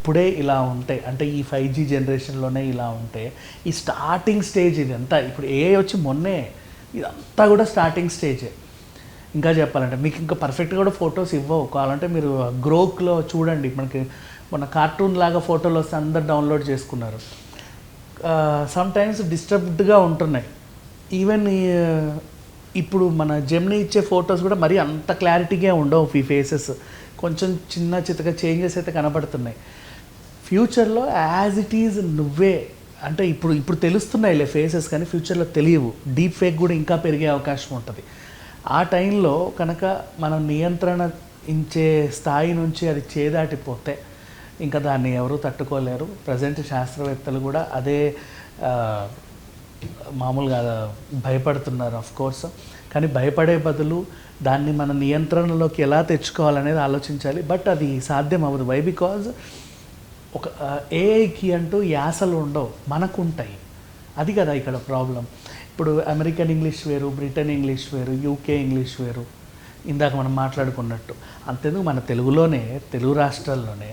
ఇప్పుడే ఇలా ఉంటే, అంటే ఈ 5G జనరేషన్లోనే ఇలా ఉంటే, ఈ స్టార్టింగ్ స్టేజ్ ఇదంతా, ఇప్పుడు ఏఐ వచ్చి మొన్నే, ఇదంతా కూడా స్టార్టింగ్ స్టేజే. ఇంకా చెప్పాలంటే మీకు ఇంకా పర్ఫెక్ట్గా కూడా ఫొటోస్ ఇవ్వవు. కావాలంటే మీరు గ్రోక్లో చూడండి, మనకి మన కార్టూన్ లాగా ఫోటోలు వస్తే అందరు డౌన్లోడ్ చేసుకున్నారు. సమ్ టైమ్స్ డిస్టర్బ్డ్గా ఉంటున్నాయి. ఈవెన్ ఇప్పుడు మన జెమినీ ఇచ్చే ఫొటోస్ కూడా మరీ అంత క్లారిటీగా ఉండవు. ఈ ఫేసెస్ కొంచెం చిన్న చితక చేంజెస్ అయితే కనబడుతున్నాయి. ఫ్యూచర్లో యాజ్ ఇట్ ఈజ్ నువ్వే, అంటే ఇప్పుడు తెలుస్తున్నాయిలే ఫేసెస్, కానీ ఫ్యూచర్లో తెలియవు. డీప్ ఫేక్ కూడా ఇంకా పెరిగే అవకాశం ఉంటుంది. ఆ టైంలో కనుక మనం నియంత్రణ ఇచ్చే స్థాయి నుంచి అది చేదాటిపోతే ఇంకా దాన్ని ఎవరూ తట్టుకోలేరు. ప్రజెంట్ శాస్త్రవేత్తలు కూడా అదే మామూలుగా భయపడుతున్నారు ఆఫ్ కోర్స్. కానీ భయపడే బదులు దాన్ని మన నియంత్రణలోకి ఎలా తెచ్చుకోవాలనేది ఆలోచించాలి. బట్ అది సాధ్యం అవ్వదు. వై? బికాజ్ ఒక ఏఐకి అంటూ యాసలు ఉండవు, మనకు ఉంటాయి. అది కదా ఇక్కడ ప్రాబ్లం. ఇప్పుడు అమెరికన్ ఇంగ్లీష్ వేరు, బ్రిటన్ ఇంగ్లీష్ వేరు, యూకే ఇంగ్లీష్ వేరు. ఇందాక మనం మాట్లాడుకున్నట్టు అంతేందుకు మన తెలుగులోనే, తెలుగు రాష్ట్రాల్లోనే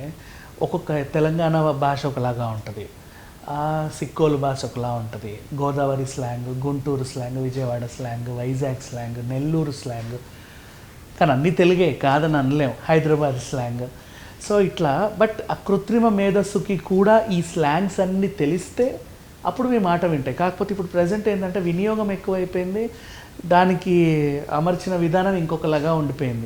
ఒక్కొక్క తెలంగాణ భాష ఒకలాగా ఉంటుంది, సిక్కోలు భాష ఒకలా ఉంటుంది, Godavari slang, Guntur slang, Vijayawada slang, Vizag slang, Nellore slang. కానీ అన్నీ తెలుగే కాదని అనలేం. హైదరాబాద్ స్లాంగ్. సో ఇట్లా. బట్ ఆ కృత్రిమ మేధస్సుకి కూడా ఈ స్లాంగ్స్ అన్నీ తెలిస్తే అప్పుడు మీ మాట వింటాయి. కాకపోతే ఇప్పుడు ప్రజెంట్ ఏంటంటే వినియోగం ఎక్కువైపోయింది, దానికి అమర్చిన విధానం ఇంకొకలాగా ఉండిపోయింది.